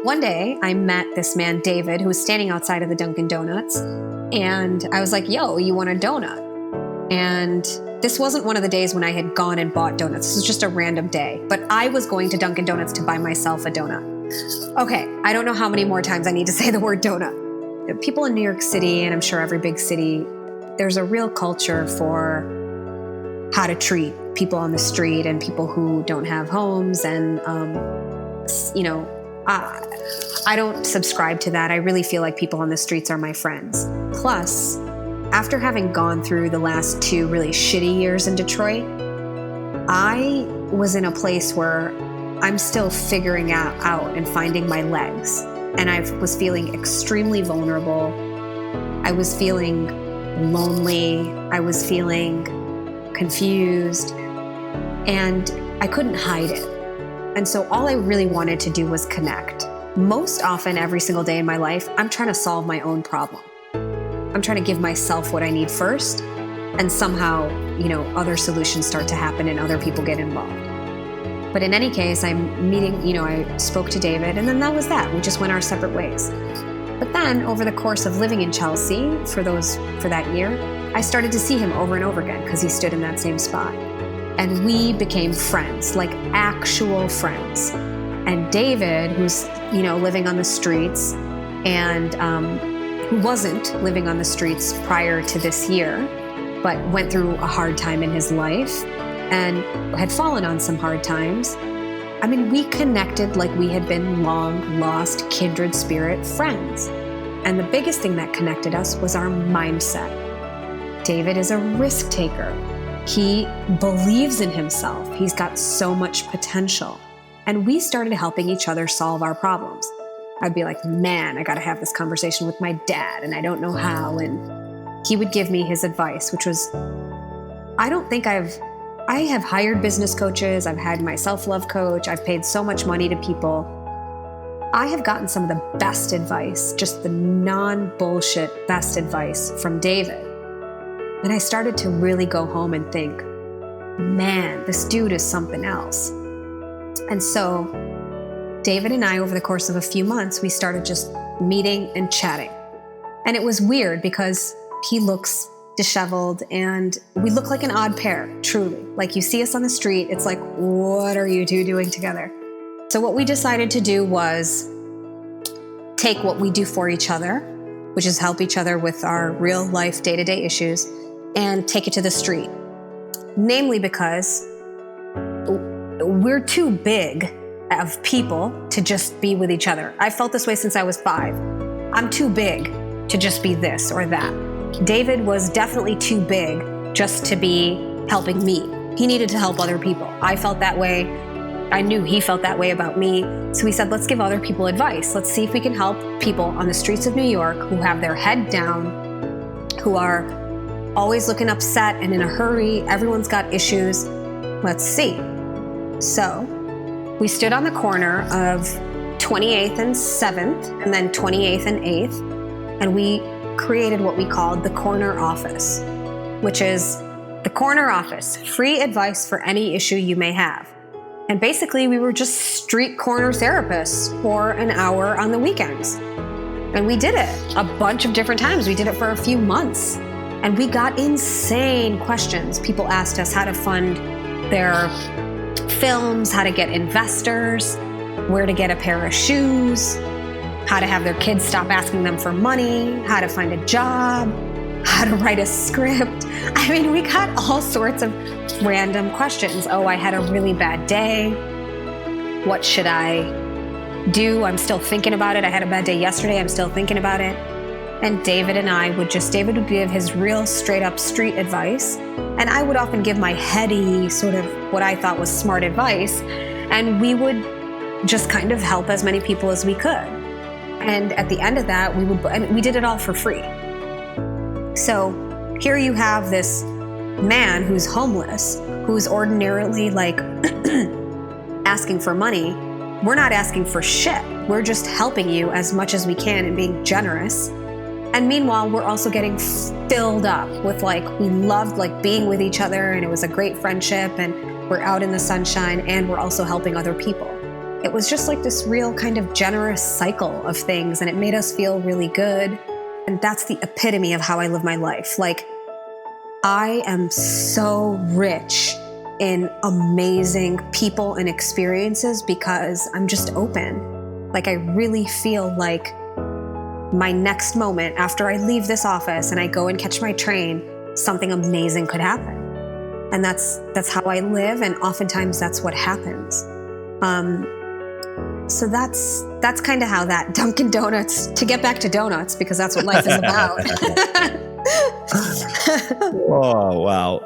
One day, I met this man, David, who was standing outside of the Dunkin Donuts. And I was like, yo, you want a donut? And this wasn't one of the days when I had gone and bought donuts. This was just a random day. But I was going to Dunkin Donuts to buy myself a donut. Okay, I don't know how many more times I need to say the word donut. People in New York City, and I'm sure every big city, there's a real culture for how to treat people on the street and people who don't have homes. And, I don't subscribe to that. I really feel like people on the streets are my friends. Plus, after having gone through the last 2 really shitty years in Detroit, I was in a place where I'm still figuring out and finding my legs. And I was feeling extremely vulnerable. I was feeling lonely. I was feeling confused. And I couldn't hide it. And so all I really wanted to do was connect. Most often, every single day in my life, I'm trying to solve my own problem. I'm trying to give myself what I need first, and somehow, other solutions start to happen and other people get involved. But in any case, I'm meeting, I spoke to David, and then that was that. We just went our separate ways. But then over the course of living in Chelsea for that year, I started to see him over and over again because he stood in that same spot. And we became friends, like actual friends. And David, who's, living on the streets and who wasn't living on the streets prior to this year, but went through a hard time in his life and had fallen on some hard times. I mean, we connected like we had been long lost kindred spirit friends. And the biggest thing that connected us was our mindset. David is a risk taker. He believes in himself. He's got so much potential. And we started helping each other solve our problems. I'd be like, man, I got to have this conversation with my dad, and I don't know how. And he would give me his advice, which was, I have hired business coaches. I've had my self-love coach. I've paid so much money to people. I have gotten some of the best advice, just the non-bullshit best advice from David. And I started to really go home and think, man, this dude is something else. And so David and I, over the course of a few months, we started just meeting and chatting. And it was weird because he looks disheveled and we look like an odd pair, truly. Like you see us on the street, it's like, what are you two doing together? So what we decided to do was take what we do for each other, which is help each other with our real life day-to-day issues, and take it to the street. Namely because we're too big of people to just be with each other. I felt this way since I was 5. I'm too big to just be this or that. David was definitely too big just to be helping me. He needed to help other people. I felt that way. I knew he felt that way about me. So we said, let's give other people advice. Let's see if we can help people on the streets of New York who have their head down, who are always looking upset and in a hurry. Everyone's got issues. Let's see. So we stood on the corner of 28th and 7th and then 28th and 8th, and we created what we called the corner office, which is the corner office, free advice for any issue you may have. And basically we were just street corner therapists for an hour on the weekends. And we did it a bunch of different times. We did it for a few months and we got insane questions. People asked us how to fund their films, how to get investors, where to get a pair of shoes, how to have their kids stop asking them for money, how to find a job, how to write a script. I mean, we got all sorts of random questions. Oh, I had a really bad day. What should I do? I'm still thinking about it. I had a bad day yesterday. I'm still thinking about it. And David would give his real straight up street advice. And I would often give my heady sort of what I thought was smart advice. And we would just kind of help as many people as we could. And at the end of that, we did it all for free. So here you have this man who's homeless, who's ordinarily like asking for money. We're not asking for shit. We're just helping you as much as we can and being generous. And meanwhile, we're also getting filled up with we loved being with each other, and it was a great friendship, and we're out in the sunshine, and we're also helping other people. it was just like this real kind of generous cycle of things, and it made us feel really good. And that's the epitome of how I live my life. Like, I am so rich in amazing people and experiences because I'm just open. Like, I really feel like my next moment after I leave this office and I go and catch my train, something amazing could happen. And that's how I live, and oftentimes that's what happens. So that's kind of how that Dunkin Donuts, to get back to donuts, because that's what life is about. Oh, wow.